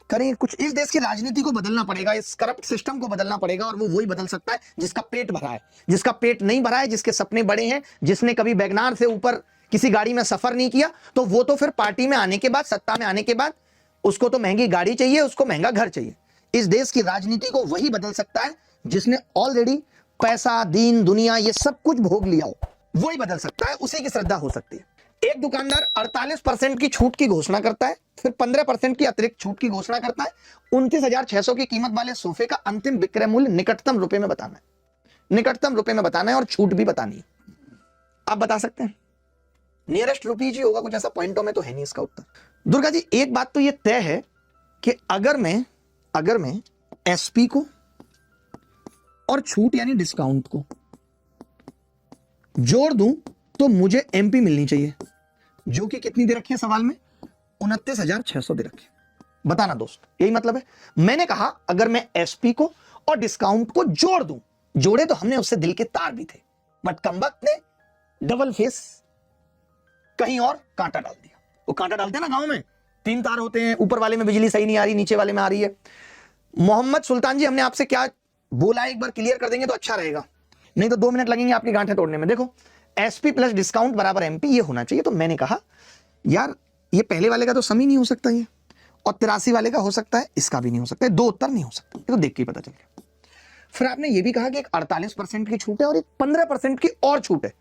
करें कुछ। इस देश की राजनीति को बदलना पड़ेगा, इस करप्ट सिस्टम को बदलना पड़ेगा, और वो वही बदल सकता है जिसका पेट भरा है। जिसका पेट नहीं भरा है, जिसके सपने बड़े हैं, जिसने कभी वैगनार से ऊपर किसी गाड़ी में सफर नहीं किया, तो वो तो फिर पार्टी में आने के बाद, सत्ता में आने के बाद उसको तो महंगी गाड़ी चाहिए, उसको महंगा घर चाहिए। इस देश की राजनीति को वही बदल सकता है जिसने ऑलरेडी पैसा, दीन दुनिया ये सब कुछ भोग लिया हो, वही बदल सकता है, उसी की श्रद्धा हो सकती है। एक दुकानदार 48% की छूट की घोषणा करता है, फिर 15% की अतिरिक्त छूट की घोषणा करता है। 29,600 की कीमत वाले सोफे का अंतिम विक्रय मूल्य निकटतम रुपए में बताना है, निकटतम रुपए में बताना है, और छूट भी बतानी है। आप बता सकते हैं? नियरेस्ट रुपीज ही होगा, कुछ ऐसा पॉइंटों में तो है नहीं इसका उत्तर। दुर्गा जी, एक बात तो ये तय है कि अगर मैं एसपी को और छूट यानी डिस्काउंट को जोड़ दूं तो मुझे एमपी मिलनी चाहिए, जो कि कितनी दे रखी है सवाल में? 29,600 दे रखी है। बताना दोस्त, यही मतलब है। मैंने कहा अगर मैं एसपी को और डिस्काउंट को जोड़ दूं, जोड़े तो हमने उससे दिल के तार भी थे, बट कमबख्त ने डबल फेस कहीं और कांटा डाल दिया। वो कांटा डालते हैं ना गांव में, 3 तार होते हैं, ऊपर वाले में बिजली सही नहीं आ रही, नीचे वाले में आ रही है। मोहम्मद सुल्तान जी, हमने आपसे क्या बोला एक बार क्लियर कर देंगे तो अच्छा रहेगा, नहीं तो 2 मिनट लगेंगे आपकी गांठें तोड़ने में। देखो, एसपी प्लस डिस्काउंट बराबर एमपी, ये होना चाहिए। तो मैंने कहा यार ये पहले वाले का तो सम ही नहीं हो सकता ये, और 83 वाले का हो सकता है, इसका भी नहीं हो सकता, 2 उत्तर नहीं हो सकता, ये तो देख के ही पता चल गया। फिर आपने ये भी कहा कि एक 48% की छूट है और एक 15% की और छूट है,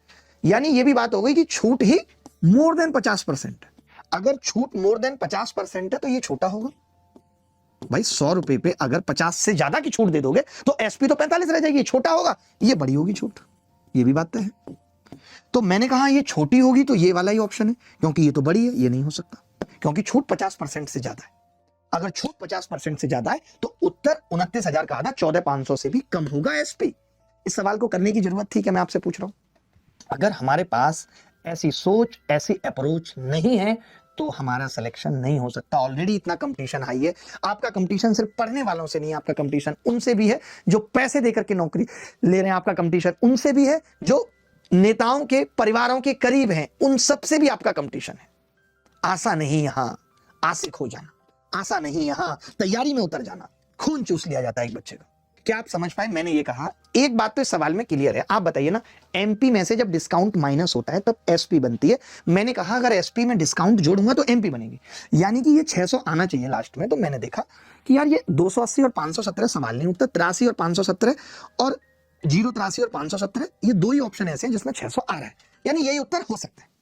यानी ये भी बात हो गई कि छूट ही मोर देन 50% है। अगर छूट मोर देन 50% है तो ये छोटा होगा भाई। 100 रुपए पे अगर 50 से ज्यादा की छूट दे दोगे तो एसपी तो 45 रह जाएगी, छोटा होगा, ये बड़ी होगी छूट, ये भी बात है। तो मैंने कहा ये छोटी होगी तो ये वाला ही ऑप्शन है, क्योंकि ये तो बड़ी है, ये नहीं हो सकता, क्योंकि छूट 50% से ज्यादा है। अगर छूट 50% से ज्यादा है तो उत्तर 29,000 का आधा 14,500 से भी कम होगा एसपी। इस सवाल को करने की जरूरत थी क्या, मैं आपसे पूछ रहा हूं। अगर हमारे पास ऐसी सोच, ऐसी अप्रोच नहीं है तो हमारा सिलेक्शन नहीं हो सकता। ऑलरेडी इतना कंपटीशन हाई है। आपका कंपटीशन सिर्फ पढ़ने वालों से नहीं है, आपका कंपटीशन उनसे भी है जो पैसे देकर के नौकरी ले रहे हैं, आपका कंपटीशन उनसे भी है जो नेताओं के परिवारों के करीब हैं, उन सबसे भी आपका कंपटीशन है। आशा नहीं यहां आशिक हो जाना, आशा नहीं यहां तैयारी में उतर जाना, खून चूस लिया जाता है एक बच्चे का। क्या आप समझ पाए? मैंने ये कहा एक बात तो इस सवाल में क्लियर है। आप बताइए ना, एमपी में से जब डिस्काउंट माइनस होता है तब एसपी बनती है। मैंने कहा अगर एसपी में डिस्काउंट जोड़ूंगा तो एमपी बनेगी, यानी कि ये 600 आना चाहिए लास्ट में। तो मैंने देखा कि यार ये 280 और 517 सवाल नहीं उठता, 83 और 517 और 083 और 517, ये 2 ही ऑप्शन ऐसे हैं जिसमें 600 आ रहा है, यानी यही उत्तर हो सकता है।